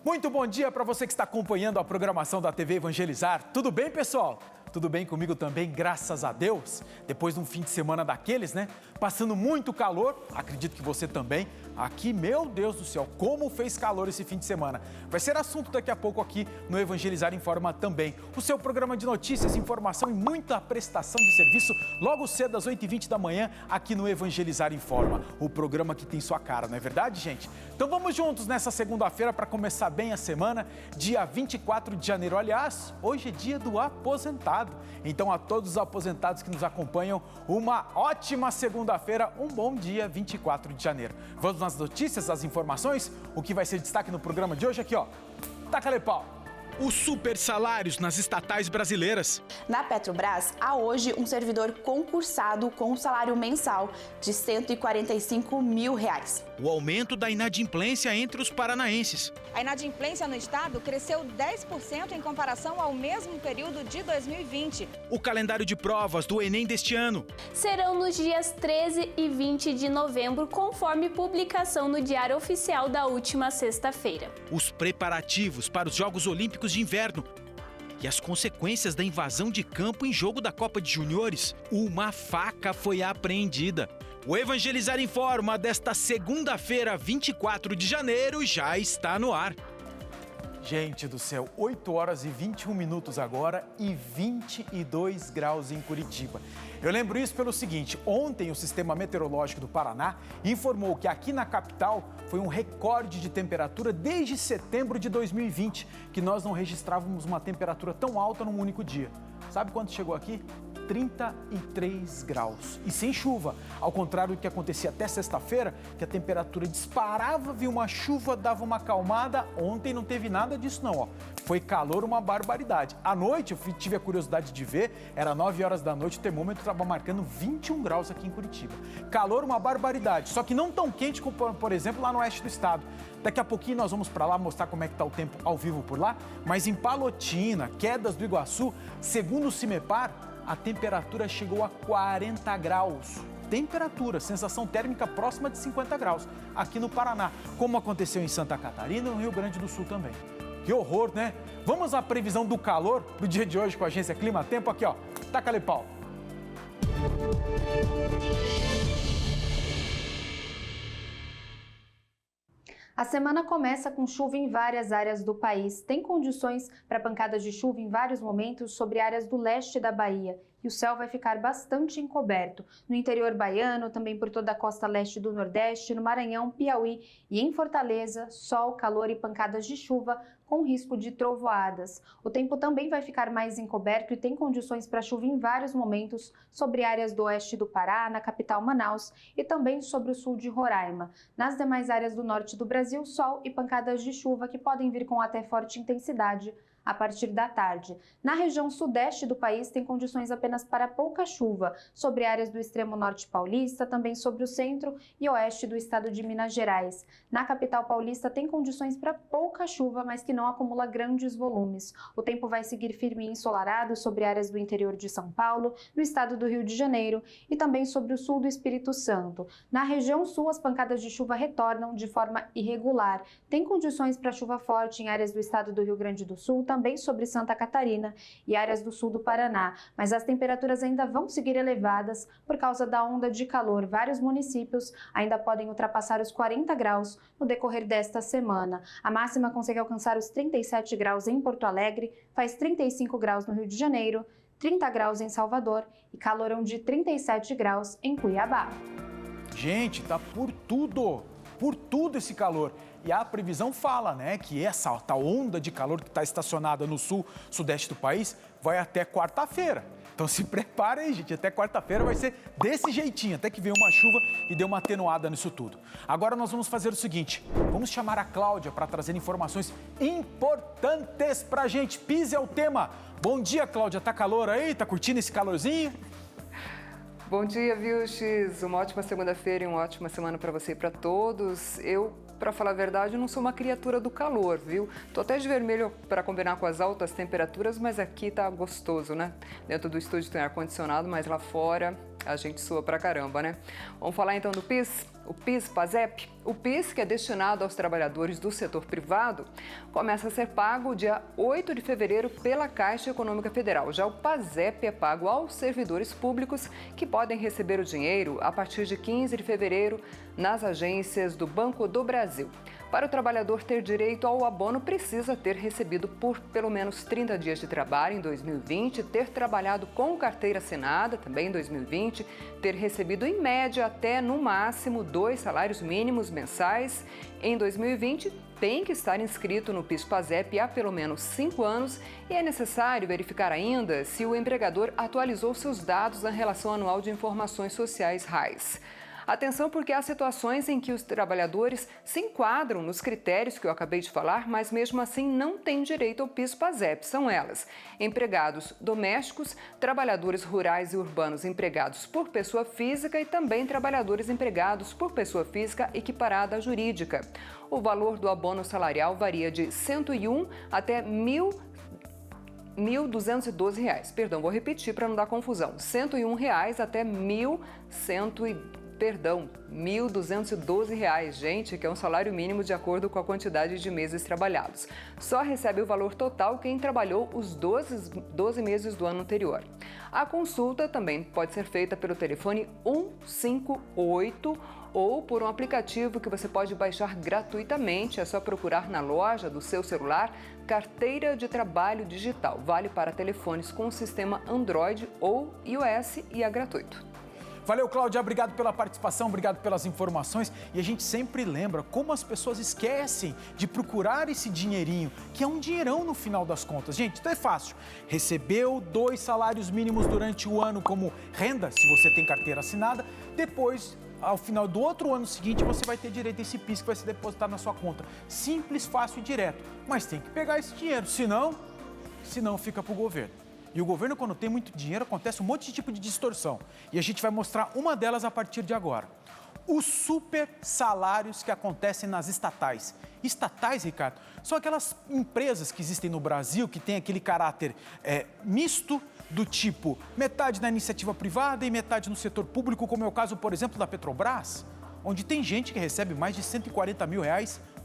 Muito bom dia para você que está acompanhando a programação da TV Evangelizar. Tudo bem, pessoal? Tudo bem comigo também, graças a Deus. Depois de um fim de semana daqueles, né? Passando muito calor, acredito que você também. Aqui, meu Deus do céu, como fez calor esse fim de semana. Vai ser assunto daqui a pouco aqui no Evangelizar Informa também. O seu programa de notícias, informação e muita prestação de serviço logo cedo às 8h20 da manhã aqui no Evangelizar Informa. O programa que tem sua cara, não é verdade, gente? Então vamos juntos nessa segunda-feira para começar bem a semana, dia 24 de janeiro. Aliás, hoje é dia do aposentado. Então a todos os aposentados que nos acompanham, uma ótima segunda-feira, um bom dia 24 de janeiro. Vamos nas notícias, as informações, o que vai ser destaque no programa de hoje aqui, ó. Taca-lhe pau. Os super salários nas estatais brasileiras. Na Petrobras, há hoje um servidor concursado com um salário mensal de R$ 145 mil. O aumento da inadimplência entre os paranaenses. A inadimplência no estado cresceu 10% em comparação ao mesmo período de 2020. O calendário de provas do Enem deste ano. Serão nos dias 13 e 20 de novembro, conforme publicação no Diário Oficial da última sexta-feira. Os preparativos para os Jogos Olímpicos de Inverno e as consequências da invasão de campo em jogo da Copa de Juniores. Uma faca foi apreendida. O Evangelizar Informa desta segunda-feira, 24 de janeiro, já está no ar. Gente do céu, 8 horas e 21 minutos agora e 22 graus em Curitiba. Eu lembro isso pelo seguinte, ontem o Sistema Meteorológico do Paraná informou que aqui na capital foi um recorde de temperatura desde setembro de 2020, que nós não registrávamos uma temperatura tão alta num único dia. Sabe quanto chegou aqui? 33 graus e sem chuva, ao contrário do que acontecia até sexta-feira, que a temperatura disparava, viu uma chuva, dava uma acalmada. Ontem não teve nada disso não, ó. Foi calor, uma barbaridade. À noite, eu tive a curiosidade de ver, era 9 horas da noite, o termômetro estava marcando 21 graus aqui em Curitiba. Calor, uma barbaridade, só que não tão quente como, por exemplo, lá no oeste do estado. Daqui a pouquinho nós vamos para lá mostrar como é que está o tempo ao vivo por lá, mas em Palotina, Quedas do Iguaçu, segundo o CIMEPAR, a temperatura chegou a 40 graus. Temperatura, sensação térmica próxima de 50 graus aqui no Paraná, como aconteceu em Santa Catarina e no Rio Grande do Sul também. Que horror, né? Vamos à previsão do calor do dia de hoje com a agência Clima Tempo aqui, ó. Taca-lhe pau. A semana começa com chuva em várias áreas do país. Tem condições para pancadas de chuva em vários momentos sobre áreas do leste da Bahia. E o céu vai ficar bastante encoberto. No interior baiano, também por toda a costa leste do Nordeste, no Maranhão, Piauí e em Fortaleza, sol, calor e pancadas de chuva com risco de trovoadas. O tempo também vai ficar mais encoberto e tem condições para chuva em vários momentos sobre áreas do oeste do Pará, na capital Manaus e também sobre o sul de Roraima. Nas demais áreas do norte do Brasil, sol e pancadas de chuva que podem vir com até forte intensidade a partir da tarde. Na região sudeste do país tem condições apenas para pouca chuva, sobre áreas do extremo norte paulista, também sobre o centro e oeste do estado de Minas Gerais. Na capital paulista tem condições para pouca chuva, mas que não acumula grandes volumes. O tempo vai seguir firme e ensolarado sobre áreas do interior de São Paulo, no estado do Rio de Janeiro e também sobre o sul do Espírito Santo. Na região sul, as pancadas de chuva retornam de forma irregular. Tem condições para chuva forte em áreas do estado do Rio Grande do Sul, também sobre Santa Catarina e áreas do sul do Paraná, mas as temperaturas ainda vão seguir elevadas por causa da onda de calor. Vários municípios ainda podem ultrapassar os 40 graus no decorrer desta semana. A máxima consegue alcançar os 37 graus em Porto Alegre, faz 35 graus no Rio de Janeiro, 30 graus em Salvador e calorão de 37 graus em Cuiabá. Gente, tá por tudo esse calor. E a previsão fala, né, que essa tal onda de calor que está estacionada no sul, sudeste do país, vai até quarta-feira. Então se prepara aí, gente, até quarta-feira vai ser desse jeitinho, até que venha uma chuva e dê uma atenuada nisso tudo. Agora nós vamos fazer o seguinte, vamos chamar a Cláudia para trazer informações importantes pra gente. Pise é o tema. Bom dia, Cláudia, tá calor aí? Tá curtindo esse calorzinho? Bom dia, Vilches. Uma ótima segunda-feira e uma ótima semana para você e para todos. Eu, para falar a verdade, não sou uma criatura do calor, viu? Tô até de vermelho para combinar com as altas temperaturas, mas aqui tá gostoso, né? Dentro do estúdio tem ar-condicionado, mas lá fora a gente sua pra caramba, né? Vamos falar então do PIS? o PIS/PASEP. O PIS, que é destinado aos trabalhadores do setor privado, começa a ser pago dia 8 de fevereiro pela Caixa Econômica Federal. Já o PASEP é pago aos servidores públicos, que podem receber o dinheiro a partir de 15 de fevereiro nas agências do Banco do Brasil. Para o trabalhador ter direito ao abono, precisa ter recebido por pelo menos 30 dias de trabalho em 2020, ter trabalhado com carteira assinada também em 2020, ter recebido em média até no máximo 2 salários mínimos mensais em 2020, tem que estar inscrito no PIS/PASEP há pelo menos 5 anos e é necessário verificar ainda se o empregador atualizou seus dados na Relação Anual de Informações Sociais (RAIS). Atenção, porque há situações em que os trabalhadores se enquadram nos critérios que eu acabei de falar, mas mesmo assim não têm direito ao PIS/PASEP. São elas: empregados domésticos, trabalhadores rurais e urbanos empregados por pessoa física e também trabalhadores empregados por pessoa física equiparada à jurídica. O valor do abono salarial varia de R$ 101 até R$ 1.212. Perdão, vou repetir para não dar confusão. R$ 101 até R$ 1.212, gente, que é um salário mínimo de acordo com a quantidade de meses trabalhados. Só recebe o valor total quem trabalhou os 12 meses do ano anterior. A consulta também pode ser feita pelo telefone 158 ou por um aplicativo que você pode baixar gratuitamente. É só procurar na loja do seu celular Carteira de Trabalho Digital. Vale para telefones com o sistema Android ou iOS e é gratuito. Valeu, Cláudia, obrigado pela participação, obrigado pelas informações. E a gente sempre lembra como as pessoas esquecem de procurar esse dinheirinho, que é um dinheirão no final das contas. Gente, então é fácil. Recebeu 2 salários mínimos durante o ano como renda, se você tem carteira assinada, depois, ao final do outro ano seguinte, você vai ter direito a esse PIS que vai ser depositado na sua conta. Simples, fácil e direto. Mas tem que pegar esse dinheiro, senão fica para o governo. E o governo, quando tem muito dinheiro, acontece um monte de tipo de distorção. E a gente vai mostrar uma delas a partir de agora. Os super salários que acontecem nas estatais. Estatais, Ricardo, são aquelas empresas que existem no Brasil que têm aquele caráter misto, do tipo metade na iniciativa privada e metade no setor público, como é o caso, por exemplo, da Petrobras, onde tem gente que recebe mais de R$140 mil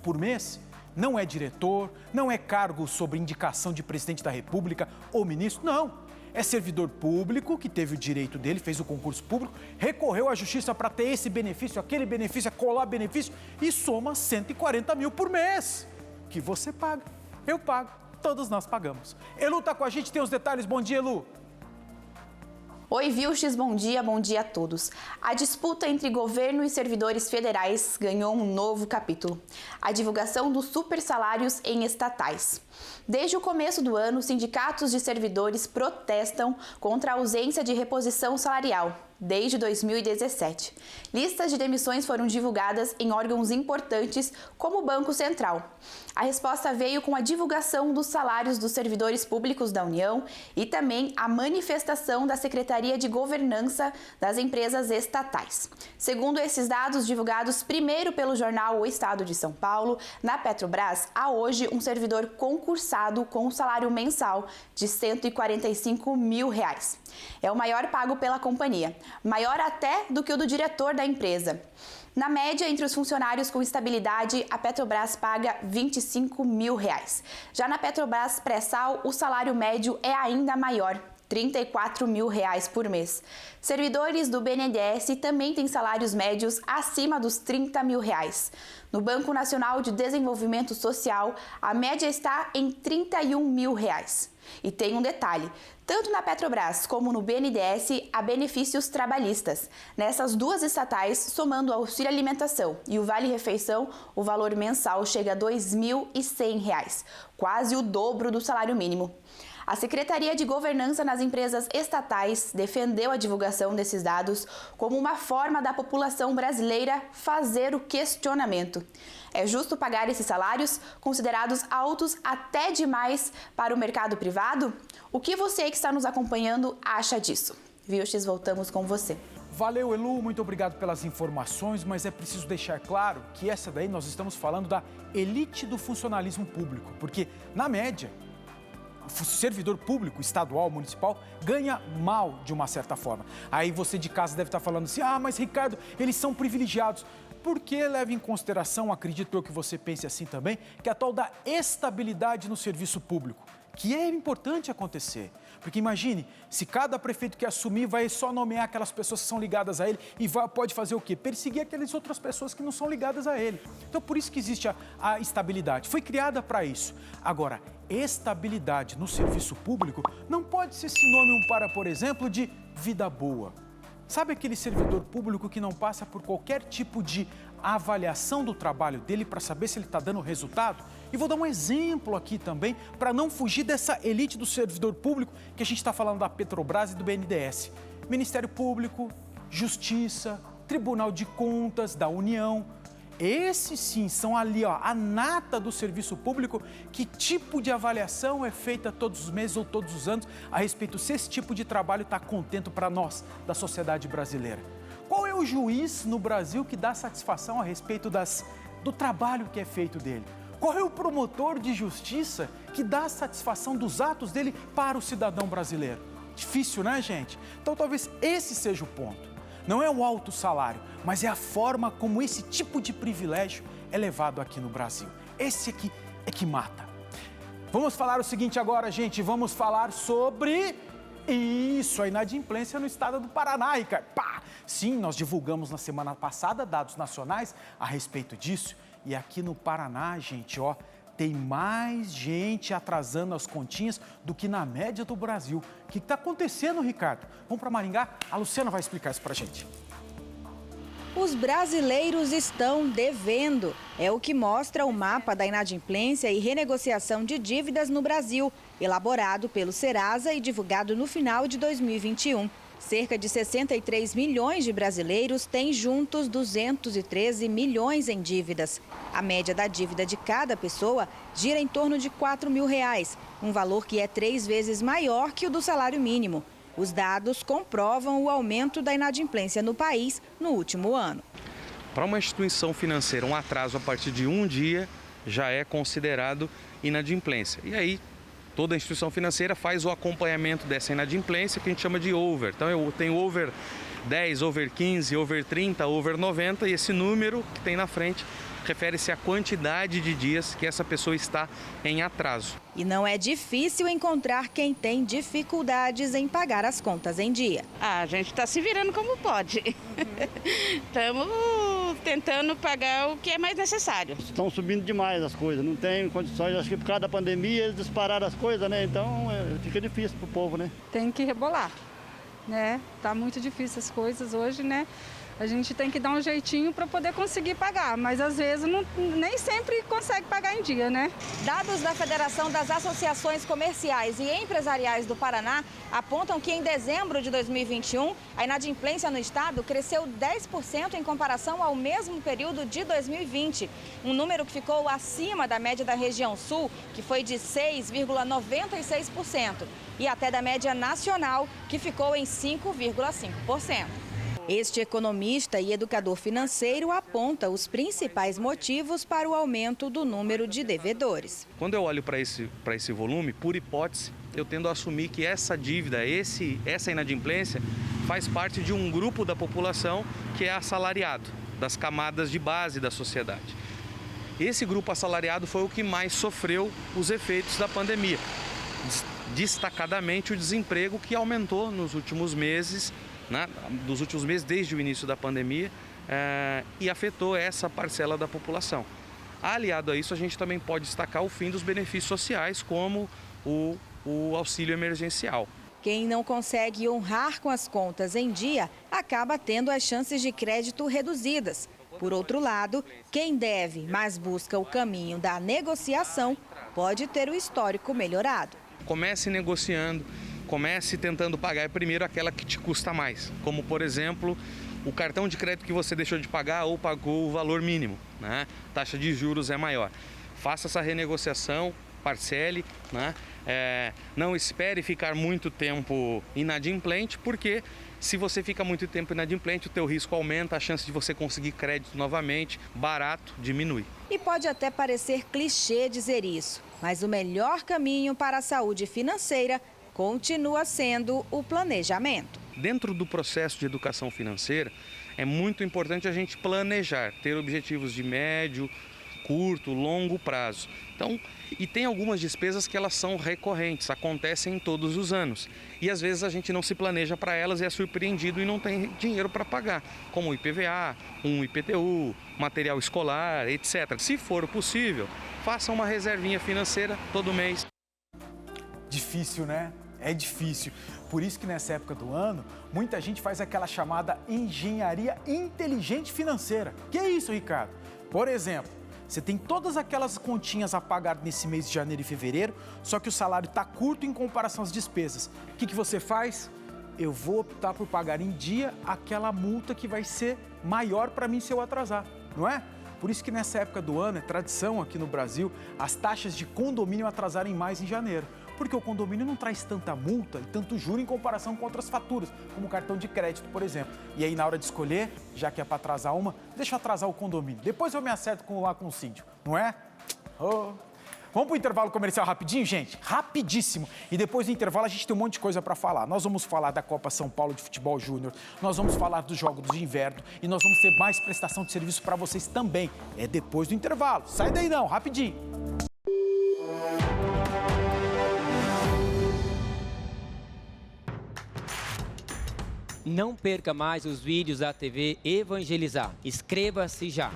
por mês. Não é diretor, não é cargo sob indicação de presidente da República ou ministro, não. É servidor público que teve o direito dele, fez o concurso público, recorreu à justiça para ter esse benefício, aquele benefício, colar benefício e soma R$140 mil por mês, que você paga, eu pago, todos nós pagamos. Elu está com a gente, tem os detalhes. Bom dia, Elu. Oi, Vilches, bom dia a todos. A disputa entre governo e servidores federais ganhou um novo capítulo: a divulgação dos super salários em estatais. Desde o começo do ano, sindicatos de servidores protestam contra a ausência de reposição salarial. Desde 2017. Listas de demissões foram divulgadas em órgãos importantes, como o Banco Central. A resposta veio com a divulgação dos salários dos servidores públicos da União e também a manifestação da Secretaria de Governança das empresas estatais. Segundo esses dados divulgados primeiro pelo jornal O Estado de São Paulo, na Petrobras há hoje um servidor concursado com um salário mensal de R$145 mil. É o maior pago pela companhia, maior até do que o do diretor da empresa. Na média, entre os funcionários com estabilidade, a Petrobras paga R$25 mil. Já na Petrobras Pré-Sal, o salário médio é ainda maior, R$34 mil por mês. Servidores do BNDES também têm salários médios acima dos R$30 mil. No Banco Nacional de Desenvolvimento Social, a média está em R$31 mil. E tem um detalhe: tanto na Petrobras como no BNDES há benefícios trabalhistas. Nessas duas estatais, somando o auxílio alimentação e o vale-refeição, o valor mensal chega a R$2.100, quase o dobro do salário mínimo. A Secretaria de Governança nas empresas estatais defendeu a divulgação desses dados como uma forma da população brasileira fazer o questionamento. É justo pagar esses salários, considerados altos até demais para o mercado privado? O que você que está nos acompanhando acha disso? Vilches, voltamos com você. Valeu, Elu, muito obrigado pelas informações, mas é preciso deixar claro que essa daí nós estamos falando da elite do funcionalismo público, porque, na média, o servidor público, estadual, municipal, ganha mal de uma certa forma. Aí você de casa deve estar falando assim: ah, mas Ricardo, eles são privilegiados. porque leva em consideração, acredito eu que você pense assim também, que a tal da estabilidade no serviço público, que é importante acontecer. Porque imagine, se cada prefeito que assumir vai só nomear aquelas pessoas que são ligadas a ele e pode fazer o quê? Perseguir aquelas outras pessoas que não são ligadas a ele. Então, por isso que existe a estabilidade. Foi criada para isso. Agora, estabilidade no serviço público não pode ser sinônimo para, por exemplo, de vida boa. Sabe aquele servidor público que não passa por qualquer tipo de avaliação do trabalho dele para saber se ele está dando resultado? E vou dar um exemplo aqui também para não fugir dessa elite do servidor público que a gente está falando da Petrobras e do BNDES. Ministério Público, Justiça, Tribunal de Contas da União. Esses sim são ali, ó, a nata do serviço público. Que tipo de avaliação é feita todos os meses ou todos os anos a respeito se esse tipo de trabalho está contento para nós, da sociedade brasileira? Qual é o juiz no Brasil que dá satisfação a respeito do trabalho que é feito dele? Qual é o promotor de justiça que dá satisfação dos atos dele para o cidadão brasileiro? Difícil, né, gente? Então talvez esse seja o ponto. Não é o alto salário, mas é a forma como esse tipo de privilégio é levado aqui no Brasil. Esse aqui é que mata. Vamos falar o seguinte agora, gente. Vamos falar sobre isso, a inadimplência no estado do Paraná, Ricardo. Pá! Sim, nós divulgamos na semana passada dados nacionais a respeito disso. E aqui no Paraná, gente, ó, tem mais gente atrasando as continhas do que na média do Brasil. O que está acontecendo, Ricardo? Vamos para Maringá? A Luciana vai explicar isso para a gente. Os brasileiros estão devendo. É o que mostra o mapa da inadimplência e renegociação de dívidas no Brasil, elaborado pelo Serasa e divulgado no final de 2021. Cerca de 63 milhões de brasileiros têm juntos 213 milhões em dívidas. A média da dívida de cada pessoa gira em torno de R$ 4.000, um valor que é 3 vezes maior que o do salário mínimo. Os dados comprovam o aumento da inadimplência no país no último ano. Para uma instituição financeira, um atraso a partir de um dia já é considerado inadimplência. E aí, toda instituição financeira faz o acompanhamento dessa inadimplência, que a gente chama de over. Então, eu tenho over 10, over 15, over 30, over 90, e esse número que tem na frente refere-se à quantidade de dias que essa pessoa está em atraso. E não é difícil encontrar quem tem dificuldades em pagar as contas em dia. A gente está se virando como pode. Estamos tentando pagar o que é mais necessário. Estão subindo demais as coisas, não tem condições. Acho que por causa da pandemia eles dispararam as coisas, né? Então fica difícil para o povo, né? Tem que rebolar, né? Tá muito difícil as coisas hoje, né? A gente tem que dar um jeitinho para poder conseguir pagar, mas às vezes nem sempre consegue pagar em dia, né? Dados da Federação das Associações Comerciais e Empresariais do Paraná apontam que em dezembro de 2021, a inadimplência no estado cresceu 10% em comparação ao mesmo período de 2020. Um número que ficou acima da média da região sul, que foi de 6,96%, e até da média nacional, que ficou em 5,5%. Este economista e educador financeiro aponta os principais motivos para o aumento do número de devedores. Quando eu olho para esse volume, por hipótese, eu tendo a assumir que essa dívida, essa inadimplência, faz parte de um grupo da população que é assalariado, das camadas de base da sociedade. Esse grupo assalariado foi o que mais sofreu os efeitos da pandemia. Destacadamente o desemprego, que aumentou nos últimos meses, desde o início da pandemia, e afetou essa parcela da população. Aliado a isso, a gente também pode destacar o fim dos benefícios sociais, como o auxílio emergencial. Quem não consegue honrar com as contas em dia acaba tendo as chances de crédito reduzidas. Por outro lado, quem deve, mas busca o caminho da negociação, pode ter o histórico melhorado. Comece negociando. Comece tentando pagar primeiro aquela que te custa mais, como, por exemplo, o cartão de crédito que você deixou de pagar ou pagou o valor mínimo, né? Taxa de juros é maior. Faça essa renegociação, parcele, né? Não espere ficar muito tempo inadimplente, porque se você fica muito tempo inadimplente, o teu risco aumenta, a chance de você conseguir crédito novamente, barato, diminui. E pode até parecer clichê dizer isso, mas o melhor caminho para a saúde financeira continua sendo o planejamento. Dentro do processo de educação financeira, é muito importante a gente planejar, ter objetivos de médio, curto, longo prazo. Então, e tem algumas despesas que elas são recorrentes, acontecem todos os anos. E às vezes a gente não se planeja para elas e é surpreendido e não tem dinheiro para pagar, como o IPVA, um IPTU, material escolar, etc. Se for possível, faça uma reservinha financeira todo mês. Difícil, né? É difícil. Por isso que nessa época do ano, muita gente faz aquela chamada engenharia inteligente financeira. Que é isso, Ricardo? Por exemplo, você tem todas aquelas continhas a pagar nesse mês de janeiro e fevereiro, só que o salário está curto em comparação às despesas. O que você faz? Eu vou optar por pagar em dia aquela multa que vai ser maior para mim se eu atrasar, não é? Por isso que nessa época do ano, é tradição aqui no Brasil, as taxas de condomínio atrasarem mais em janeiro. Porque o condomínio não traz tanta multa e tanto juro em comparação com outras faturas, como cartão de crédito, por exemplo. E aí, na hora de escolher, já que é para atrasar uma, deixa eu atrasar o condomínio. Depois eu me acerto lá com o síndico, não é? Oh. Vamos para o intervalo comercial rapidinho, gente? Rapidíssimo. E depois do intervalo a gente tem um monte de coisa para falar. Nós vamos falar da Copa São Paulo de Futebol Júnior, nós vamos falar dos Jogos de Inverno e nós vamos ter mais prestação de serviço para vocês também. É depois do intervalo. Sai daí não, rapidinho. Não perca mais os vídeos da TV Evangelizar. Inscreva-se já.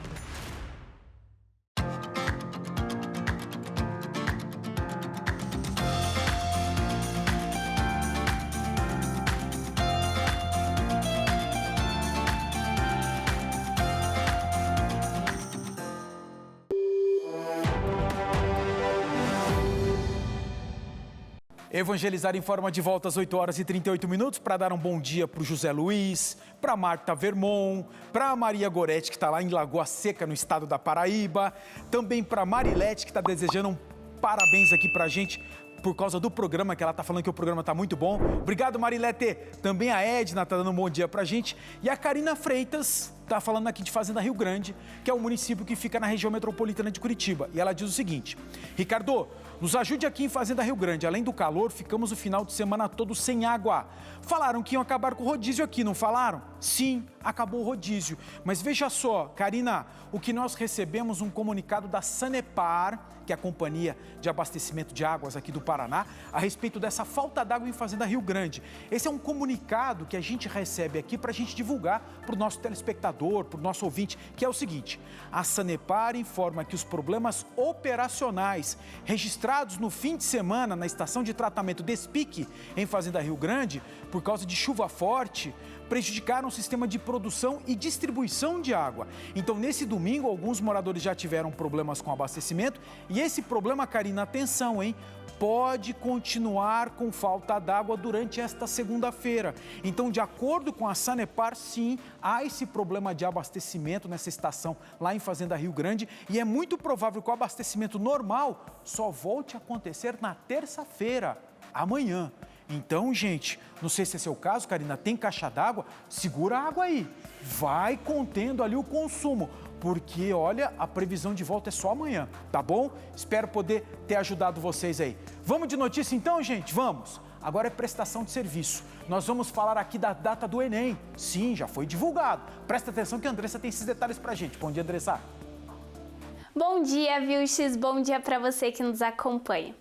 Evangelizar informa de volta às 8 horas e 38 minutos para dar um bom dia para o José Luiz, para Marta Vermon, para Maria Goretti, que está lá em Lagoa Seca, no estado da Paraíba, também para Marilete, que está desejando um parabéns aqui para a gente por causa do programa, que ela está falando que o programa está muito bom. Obrigado, Marilete. Também a Edna está dando um bom dia para a gente. E a Karina Freitas está falando aqui de Fazenda Rio Grande, que é um município que fica na região metropolitana de Curitiba. E ela diz o seguinte: Ricardo, nos ajude aqui em Fazenda Rio Grande. Além do calor, ficamos o final de semana todo sem água. Falaram que iam acabar com o rodízio aqui, não falaram? Sim, acabou o rodízio. Mas veja só, Karina, o que nós recebemos um comunicado da Sanepar, que é a companhia de abastecimento de águas aqui do Paraná, a respeito dessa falta d'água em Fazenda Rio Grande. Esse é um comunicado que a gente recebe aqui para a gente divulgar para o nosso telespectador, para o nosso ouvinte, que é o seguinte: a Sanepar informa que os problemas operacionais registrados no fim de semana na estação de tratamento Despique, em Fazenda Rio Grande, por causa de chuva forte, prejudicaram o sistema de produção e distribuição de água. Então, nesse domingo, alguns moradores já tiveram problemas com abastecimento e esse problema, Karina, atenção, hein? Pode continuar com falta d'água durante esta segunda-feira. Então, de acordo com a Sanepar, sim, há esse problema de abastecimento nessa estação lá em Fazenda Rio Grande e é muito provável que o abastecimento normal só volte a acontecer na terça-feira, amanhã. Então, gente, não sei se é seu caso, Karina, tem caixa d'água? Segura a água aí, vai contendo ali o consumo, porque, olha, a previsão de volta é só amanhã, tá bom? Espero poder ter ajudado vocês aí. Vamos de notícia então, gente? Vamos! Agora é prestação de serviço. Nós vamos falar aqui da data do Enem. Sim, já foi divulgado. Presta atenção que a Andressa tem esses detalhes pra gente. Bom dia, Andressa. Bom dia, Vilches. Bom dia para você que nos acompanha.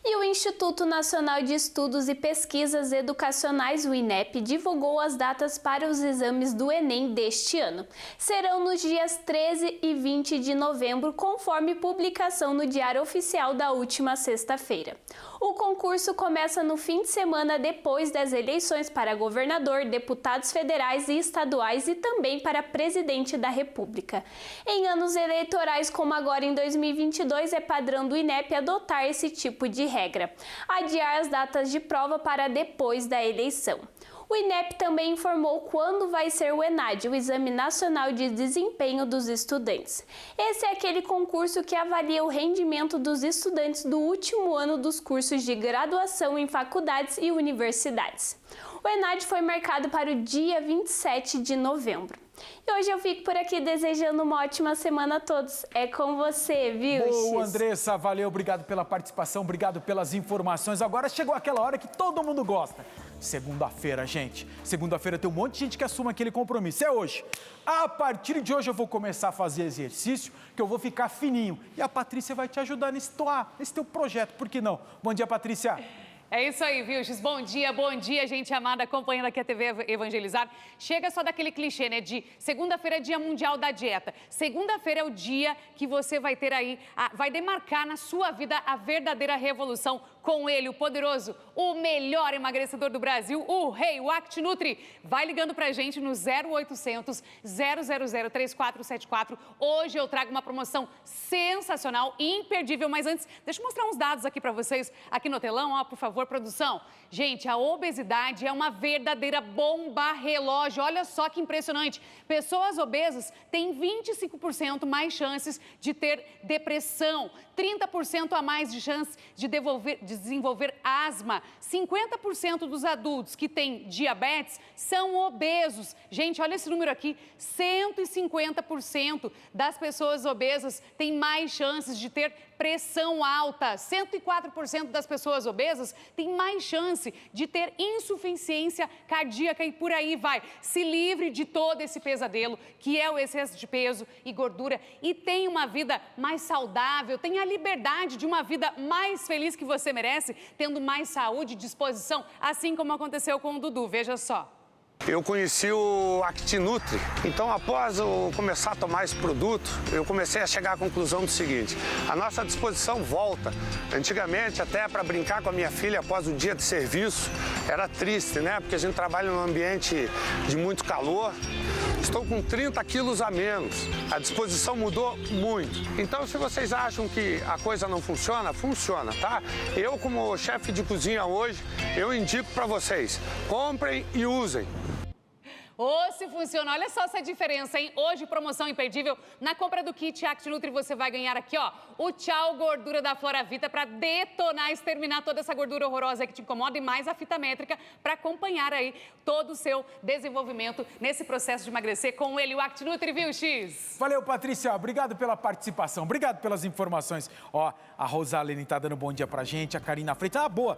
E o Instituto Nacional de Estudos e Pesquisas Educacionais, o INEP, divulgou as datas para os exames do Enem deste ano. Serão nos dias 13 e 20 de novembro, conforme publicação no Diário Oficial da última sexta-feira. O concurso começa no fim de semana depois das eleições para governador, deputados federais e estaduais e também para presidente da República. Em anos eleitorais como agora em 2022, é padrão do INEP adotar esse tipo de regra, adiar as datas de prova para depois da eleição. O INEP também informou quando vai ser o ENAD, o Exame Nacional de Desempenho dos Estudantes. Esse é aquele concurso que avalia o rendimento dos estudantes do último ano dos cursos de graduação em faculdades e universidades. O ENAD foi marcado para o dia 27 de novembro. E hoje eu fico por aqui desejando uma ótima semana a todos. É com você, viu? Boa, Andressa, valeu, obrigado pela participação, obrigado pelas informações. Agora chegou aquela hora que todo mundo gosta. segunda-feira, gente. Segunda-feira tem um monte de gente que assume aquele compromisso. É hoje. A partir de hoje eu vou começar a fazer exercício, que eu vou ficar fininho. E a Patrícia vai te ajudar nesse teu projeto. Por que não? Bom dia, Patrícia. É isso aí, Vilches. Bom dia, gente amada, acompanhando aqui a TV Evangelizar. Chega só daquele clichê, né, de segunda-feira é dia mundial da dieta. Segunda-feira é o dia que você vai ter aí, vai demarcar na sua vida a verdadeira revolução com ele, o poderoso, o melhor emagrecedor do Brasil, o rei, o ActiNutri. Vai ligando pra gente no 0800 000 3474. Hoje eu trago uma promoção sensacional, imperdível, mas antes, deixa eu mostrar uns dados aqui pra vocês, aqui no telão, ó, por favor, produção. Gente, a obesidade é uma verdadeira bomba relógio. Olha só que impressionante. Pessoas obesas têm 25% mais chances de ter depressão, 30% a mais de chance de desenvolver asma. 50% dos adultos que têm diabetes são obesos. Gente, olha esse número aqui. 150% das pessoas obesas têm mais chances de ter pressão alta. 104% das pessoas obesas têm mais chance de ter insuficiência cardíaca e por aí vai. Se livre de todo esse pesadelo que é o excesso de peso e gordura e tenha uma vida mais saudável, tenha a liberdade de uma vida mais feliz que você merece, tendo mais saúde e disposição, assim como aconteceu com o Dudu. Veja só. Eu conheci o ActiNutri, então após eu começar a tomar esse produto, eu comecei a chegar à conclusão do seguinte: a nossa disposição volta. Antigamente, até para brincar com a minha filha após o dia de serviço, era triste, né? Porque a gente trabalha num ambiente de muito calor. Estou com 30 quilos a menos, a disposição mudou muito. Então, se vocês acham que a coisa não funciona, funciona, tá? Eu, como chefe de cozinha hoje, eu indico para vocês, comprem e usem. Ô, se funciona, olha só essa diferença, hein? Hoje, promoção imperdível. Na compra do kit ActiNutri, você vai ganhar aqui, ó, o Tchau Gordura da Floravita para detonar, exterminar toda essa gordura horrorosa que te incomoda e mais a fita métrica para acompanhar aí todo o seu desenvolvimento nesse processo de emagrecer com ele, o ActiNutri, viu, X? Valeu, Patrícia. Obrigado pela participação. Obrigado pelas informações. Ó, a Rosalene tá dando bom dia pra gente, a Karina Freitas. Ah, boa.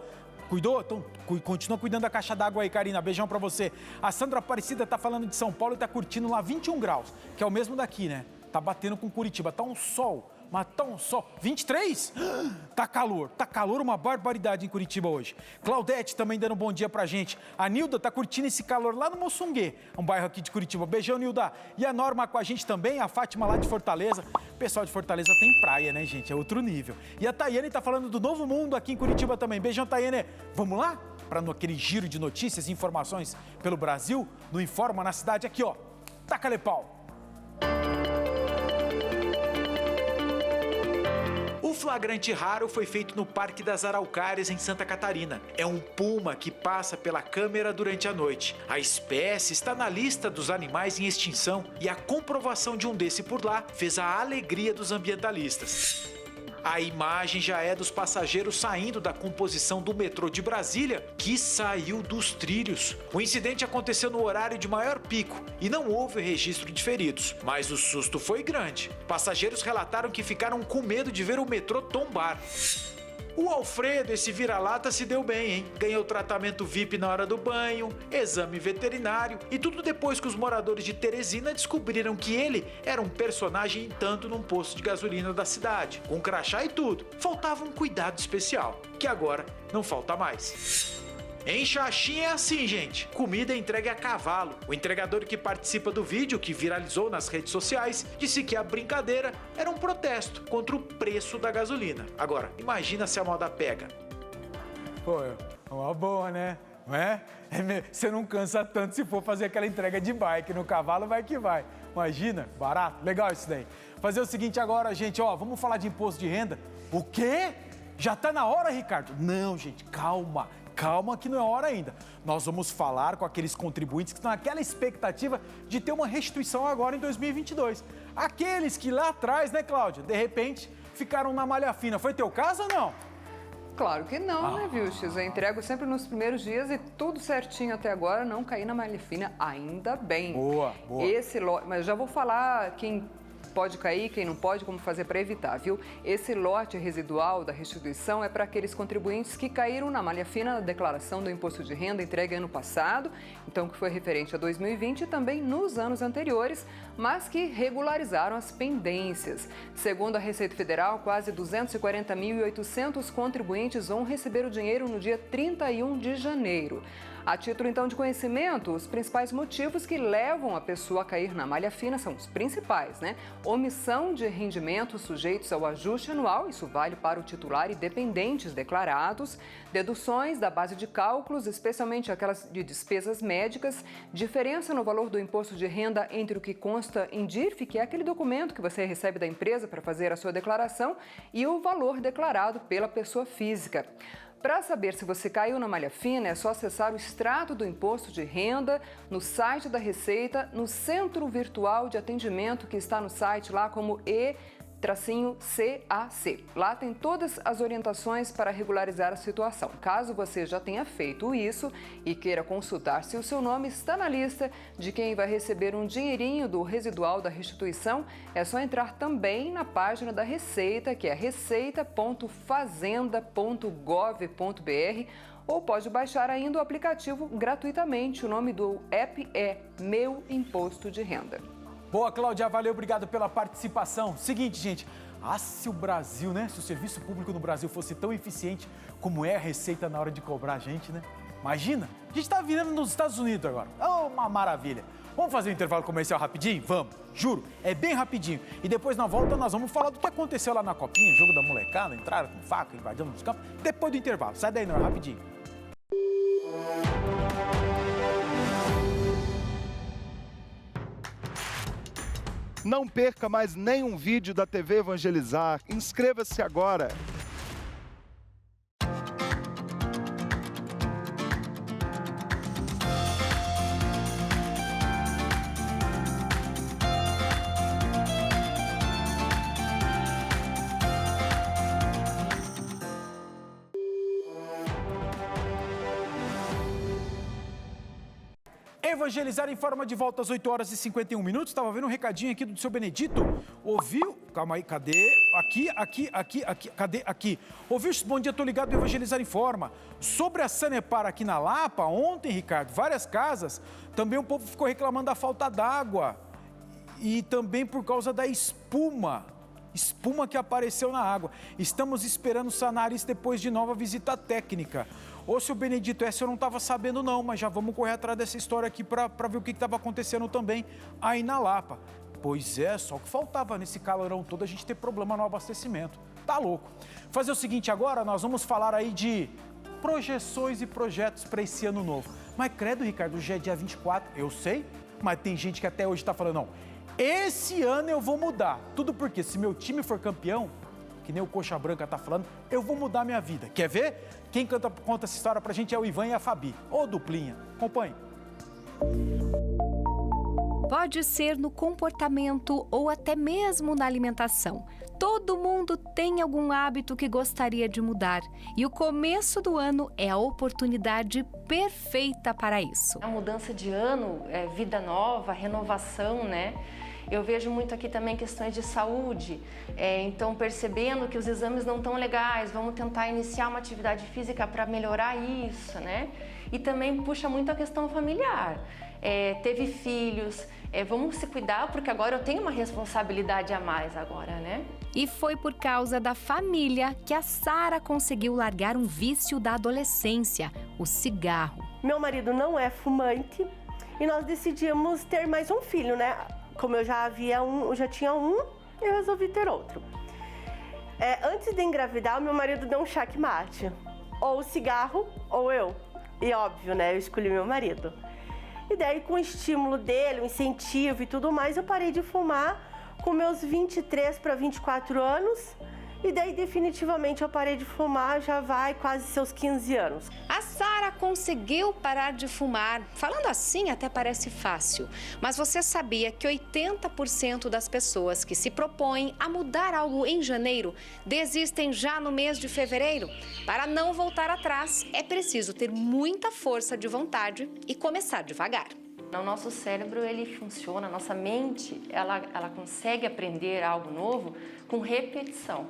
Cuidou? Então, continua cuidando da caixa d'água aí, Karina. Beijão pra você. A Sandra Aparecida tá falando de São Paulo e tá curtindo lá 21 graus, que é o mesmo daqui, né? Tá batendo com Curitiba. Tá um sol, mas tá um sol. 23? Tá calor, uma barbaridade em Curitiba hoje. Claudete também dando um bom dia pra gente. A Nilda tá curtindo esse calor lá no Moçunguê, um bairro aqui de Curitiba. Beijão, Nilda. E a Norma com a gente também, a Fátima lá de Fortaleza. O pessoal de Fortaleza tem praia, né, gente? É outro nível. E a Tayane tá falando do Novo Mundo aqui em Curitiba também. Beijão, Tayane. Vamos lá? Para aquele giro de notícias e informações pelo Brasil, no Informa na Cidade, aqui, ó. Taca-lhe pau. O flagrante raro foi feito no Parque das Araucárias, em Santa Catarina. É um puma que passa pela câmera durante a noite. A espécie está na lista dos animais em extinção e a comprovação de um desse por lá fez a alegria dos ambientalistas. A imagem já é dos passageiros saindo da composição do metrô de Brasília, que saiu dos trilhos. O incidente aconteceu no horário de maior pico e não houve registro de feridos, mas o susto foi grande. Passageiros relataram que ficaram com medo de ver o metrô tombar. O Alfredo, esse vira-lata, se deu bem, hein? Ganhou tratamento VIP na hora do banho, exame veterinário e tudo depois que os moradores de Teresina descobriram que ele era um personagem tanto num posto de gasolina da cidade, com crachá e tudo. Faltava um cuidado especial, que agora não falta mais. Em Xaxim é assim, gente. Comida é entregue a cavalo. O entregador que participa do vídeo, que viralizou nas redes sociais, disse que a brincadeira era um protesto contra o preço da gasolina. Agora, imagina se a moda pega. Pô, é uma boa, né? Não é? Você não cansa tanto se for fazer aquela entrega de bike. No cavalo vai que vai. Imagina, barato. Legal isso daí. Fazer o seguinte agora, gente, ó, vamos falar de imposto de renda. O quê? Já tá na hora, Ricardo? Não, gente, calma. Calma que não é hora ainda. Nós vamos falar com aqueles contribuintes que estão naquela expectativa de ter uma restituição agora em 2022. Aqueles que lá atrás, né, Cláudia, de repente ficaram na malha fina. Foi teu caso ou não? Claro que não, né, Vilches? Eu entrego sempre nos primeiros dias e tudo certinho até agora, não caí na malha fina, ainda bem. Boa. Mas já vou falar quem pode cair, quem não pode, como fazer para evitar, viu? Esse lote residual da restituição é para aqueles contribuintes que caíram na malha fina na declaração do imposto de renda entregue ano passado, então que foi referente a 2020 e também nos anos anteriores, mas que regularizaram as pendências. Segundo a Receita Federal, quase 240.800 contribuintes vão receber o dinheiro no dia 31 de janeiro. A título, então, de conhecimento, os principais motivos que levam a pessoa a cair na malha fina são os principais, né? Omissão de rendimentos sujeitos ao ajuste anual, isso vale para o titular e dependentes declarados, deduções da base de cálculos, especialmente aquelas de despesas médicas, diferença no valor do imposto de renda entre o que consta em DIRF, que é aquele documento que você recebe da empresa para fazer a sua declaração, e o valor declarado pela pessoa física. Para saber se você caiu na malha fina, é só acessar o extrato do imposto de renda no site da Receita, no Centro Virtual de Atendimento, que está no site lá como E-CAC. Lá tem todas as orientações para regularizar a situação. Caso você já tenha feito isso e queira consultar se o seu nome está na lista de quem vai receber um dinheirinho do residual da restituição, é só entrar também na página da Receita, que é receita.fazenda.gov.br, ou pode baixar ainda o aplicativo gratuitamente. O nome do app é Meu Imposto de Renda. Boa, Cláudia, valeu, obrigado pela participação. Seguinte, gente, se o Brasil, né, se o serviço público no Brasil fosse tão eficiente como é a Receita na hora de cobrar a gente, né? Imagina, a gente tá virando nos Estados Unidos agora, uma maravilha. Vamos fazer um intervalo comercial rapidinho? Vamos, juro, é bem rapidinho. E depois na volta nós vamos falar do que aconteceu lá na Copinha, jogo da molecada, entraram com faca, invadindo os campos. Depois do intervalo, sai daí não, é rapidinho. Não perca mais nenhum vídeo da TV Evangelizar. Inscreva-se agora. Evangelizar informa de volta às 8 horas e 51 minutos. Estava vendo um recadinho aqui do seu Benedito. Ouviu? Calma aí, cadê? Aqui. Ouviu? Bom dia, tô ligado, Evangelizar informa. Sobre a Sanepar aqui na Lapa, ontem, Ricardo, várias casas, também o povo ficou reclamando da falta d'água. E também por causa da espuma que apareceu na água. Estamos esperando sanar isso depois de nova visita técnica. Ô, seu Benedito, essa eu não estava sabendo não, mas já vamos correr atrás dessa história aqui para ver o que estava acontecendo também aí na Lapa. Pois é, só o que faltava nesse calorão todo a gente ter problema no abastecimento. Tá louco. Fazer o seguinte agora, nós vamos falar aí de projeções e projetos para esse ano novo. Mas credo, Ricardo, hoje é dia 24, eu sei, mas tem gente que até hoje está falando, não, esse ano eu vou mudar. Tudo porque se meu time for campeão, que nem o Coxa Branca tá falando, eu vou mudar minha vida. Quer ver? Quem conta essa história pra gente é o Ivan e a Fabi. Ô, duplinha, acompanhe. Pode ser no comportamento ou até mesmo na alimentação. Todo mundo tem algum hábito que gostaria de mudar. E o começo do ano é a oportunidade perfeita para isso. A mudança de ano, vida nova, renovação, né? Eu vejo muito aqui também questões de saúde, então percebendo que os exames não estão legais, vamos tentar iniciar uma atividade física para melhorar isso, né? E também puxa muito a questão familiar, teve filhos, vamos se cuidar porque agora eu tenho uma responsabilidade a mais agora, né? E foi por causa da família que a Sara conseguiu largar um vício da adolescência, o cigarro. Meu marido não é fumante e nós decidimos ter mais um filho, né? Como eu já tinha um, eu resolvi ter outro. Antes de engravidar, o meu marido deu um checkmate. Ou o cigarro, ou eu. E óbvio, né? Eu escolhi meu marido. E daí, com o estímulo dele, o incentivo e tudo mais, eu parei de fumar com meus 23 para 24 anos. E daí, definitivamente, eu parei de fumar, já vai quase seus 15 anos. A Sara conseguiu parar de fumar. Falando assim, até parece fácil. Mas você sabia que 80% das pessoas que se propõem a mudar algo em janeiro desistem já no mês de fevereiro? Para não voltar atrás, é preciso ter muita força de vontade e começar devagar. O nosso cérebro, ele funciona, a nossa mente, ela consegue aprender algo novo com repetição.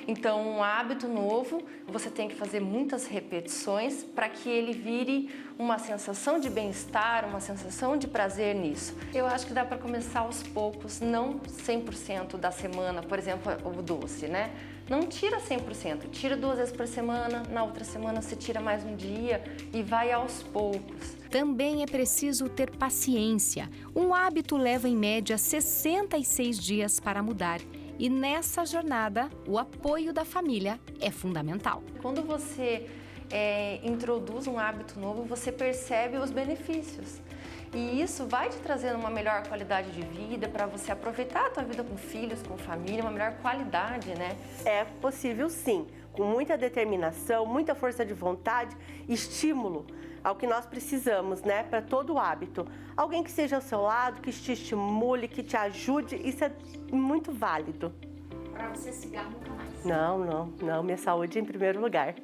Então, um hábito novo, você tem que fazer muitas repetições para que ele vire uma sensação de bem-estar, uma sensação de prazer nisso. Eu acho que dá para começar aos poucos, não 100% da semana, por exemplo, o doce, né? Não tira 100%, tira 2 vezes por semana, na outra semana você tira mais um dia e vai aos poucos. Também é preciso ter paciência. Um hábito leva em média 66 dias para mudar. E nessa jornada, o apoio da família é fundamental. Quando você introduz um hábito novo, você percebe os benefícios. E isso vai te trazendo uma melhor qualidade de vida para você aproveitar a tua vida com filhos, com família, uma melhor qualidade, né? É possível sim, com muita determinação, muita força de vontade, estímulo ao que nós precisamos, né, para todo o hábito. Alguém que esteja ao seu lado, que te estimule, que te ajude, isso é muito válido. Para você, cigarro nunca mais. Não, minha saúde em primeiro lugar.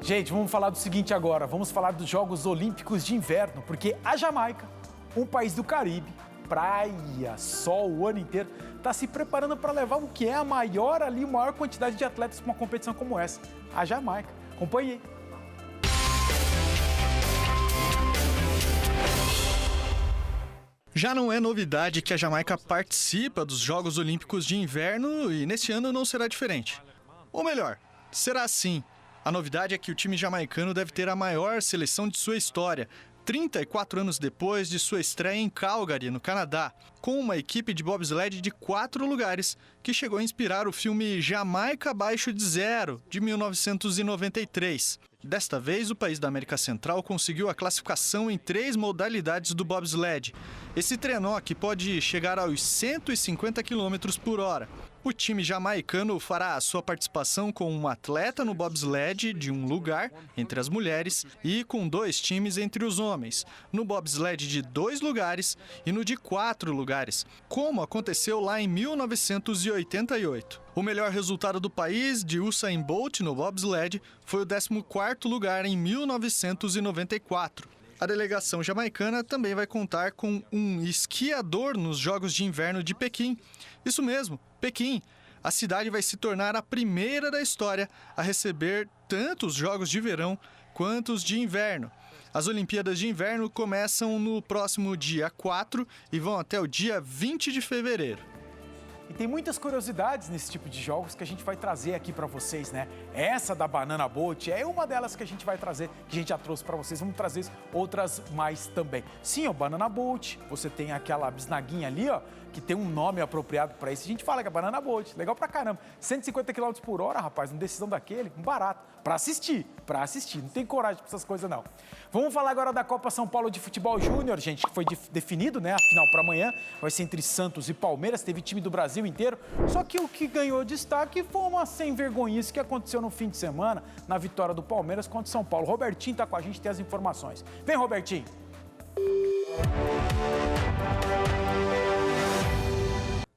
Gente, vamos falar do seguinte agora, vamos falar dos Jogos Olímpicos de Inverno, porque a Jamaica, um país do Caribe, praia, sol o ano inteiro, está se preparando para levar o que é a maior quantidade de atletas para uma competição como essa, a Jamaica. Acompanhe aí. Já não é novidade que a Jamaica participa dos Jogos Olímpicos de Inverno e nesse ano não será diferente. Ou melhor, será sim. A novidade é que o time jamaicano deve ter a maior seleção de sua história, 34 anos depois de sua estreia em Calgary, no Canadá, com uma equipe de bobsled de 4 lugares que chegou a inspirar o filme Jamaica Abaixo de Zero, de 1993. Desta vez, o país da América Central conseguiu a classificação em 3 modalidades do bobsled. Esse trenó que pode chegar aos 150 km por hora. O time jamaicano fará a sua participação com um atleta no bobsled de 1 lugar, entre as mulheres, e com 2 times entre os homens, no bobsled de 2 lugares e no de 4 lugares, como aconteceu lá em 1988. O melhor resultado do país, de Usain Bolt no bobsled, foi o 14º lugar em 1994. A delegação jamaicana também vai contar com um esquiador nos Jogos de Inverno de Pequim. Isso mesmo, Pequim. A cidade vai se tornar a primeira da história a receber tanto os Jogos de Verão quanto os de Inverno. As Olimpíadas de Inverno começam no próximo dia 4 e vão até o dia 20 de fevereiro. E tem muitas curiosidades nesse tipo de jogos que a gente vai trazer aqui para vocês, né? Essa da Banana Boat é uma delas que a gente vai trazer, que a gente já trouxe para vocês. Vamos trazer outras mais também. Sim, o Banana Boat, você tem aquela bisnaguinha ali, ó, que tem um nome apropriado para isso. A gente fala que é Banana Boat, legal pra caramba. 150 km por hora, rapaz, uma decisão daquele, um barato. Para assistir. Não tem coragem para essas coisas, não. Vamos falar agora da Copa São Paulo de Futebol Júnior, gente, que foi definido, né? A final para amanhã vai ser entre Santos e Palmeiras. Teve time do Brasil inteiro. Só que o que ganhou destaque foi uma sem-vergonhice que aconteceu no fim de semana, na vitória do Palmeiras contra o São Paulo. Robertinho tá com a gente, tem as informações. Vem, Robertinho.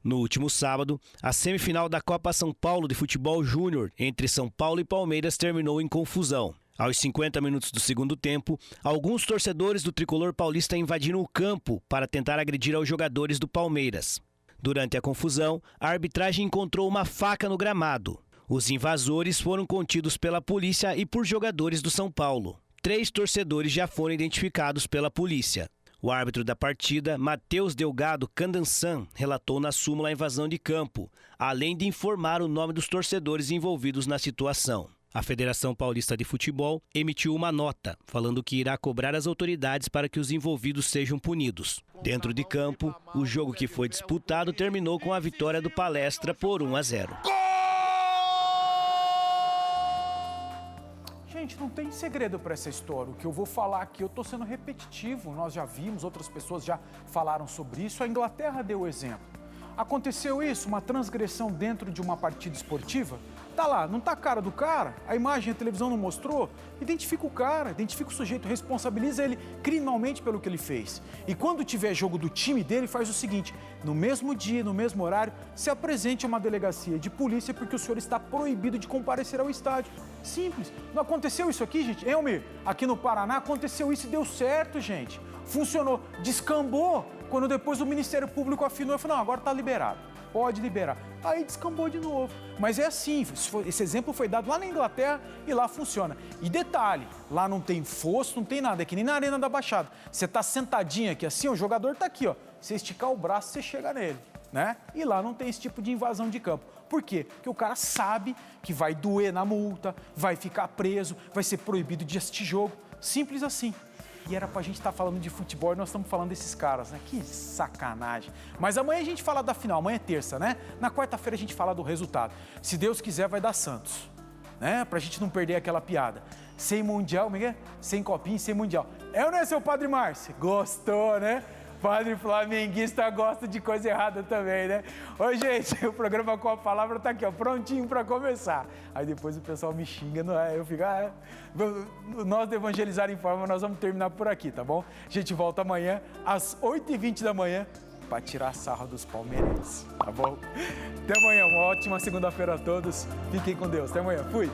No último sábado, a semifinal da Copa São Paulo de Futebol Júnior entre São Paulo e Palmeiras terminou em confusão. Aos 50 minutos do segundo tempo, alguns torcedores do tricolor paulista invadiram o campo para tentar agredir aos jogadores do Palmeiras. Durante a confusão, a arbitragem encontrou uma faca no gramado. Os invasores foram contidos pela polícia e por jogadores do São Paulo. 3 torcedores já foram identificados pela polícia. O árbitro da partida, Matheus Delgado Candansan, relatou na súmula a invasão de campo, além de informar o nome dos torcedores envolvidos na situação. A Federação Paulista de Futebol emitiu uma nota, falando que irá cobrar as autoridades para que os envolvidos sejam punidos. Dentro de campo, o jogo que foi disputado terminou com a vitória do Palestra por 1-0. Gente, não tem segredo para essa história. O que eu vou falar aqui, eu estou sendo repetitivo. Nós já vimos, outras pessoas já falaram sobre isso. A Inglaterra deu o exemplo. Aconteceu isso, uma transgressão dentro de uma partida esportiva? Tá lá, não tá a cara do cara? A imagem, a televisão não mostrou? Identifica o cara, identifica o sujeito, responsabiliza ele criminalmente pelo que ele fez. E quando tiver jogo do time dele, faz o seguinte, no mesmo dia, no mesmo horário, se apresente a uma delegacia de polícia porque o senhor está proibido de comparecer ao estádio. Simples. Não aconteceu isso aqui, gente? Elmer, aqui no Paraná aconteceu isso e deu certo, gente. Funcionou, descambou, quando depois o Ministério Público afinou e falou, não, agora tá liberado. Pode liberar. Aí descambou de novo. Mas é assim, esse exemplo foi dado lá na Inglaterra e lá funciona. E detalhe, lá não tem fosso, não tem nada, é que nem na Arena da Baixada. Você tá sentadinho aqui assim, o jogador tá aqui, ó. Você esticar o braço, você chega nele, né? E lá não tem esse tipo de invasão de campo. Por quê? Porque o cara sabe que vai doer na multa, vai ficar preso, vai ser proibido de assistir jogo. Simples assim. E era pra gente estar falando de futebol e nós estamos falando desses caras, né? Que sacanagem. Mas amanhã a gente fala da final, amanhã é terça, né? Na quarta-feira a gente fala do resultado. Se Deus quiser, vai dar Santos, né? Pra gente não perder aquela piada. Sem Mundial, como é que é? Sem copinha, sem Mundial. É ou não é, seu Padre Márcio? Gostou, né? Padre flamenguista gosta de coisa errada também, né? Ô, gente, o programa Com a Palavra tá aqui, ó, prontinho para começar. Aí depois o pessoal me xinga, não é? Eu fico, nós do Evangelizar em Forma, nós vamos terminar por aqui, tá bom? A gente volta amanhã, às 8h20 da manhã, para tirar sarro dos palmeirenses, tá bom? Até amanhã, uma ótima segunda-feira a todos. Fiquem com Deus. Até amanhã. Fui!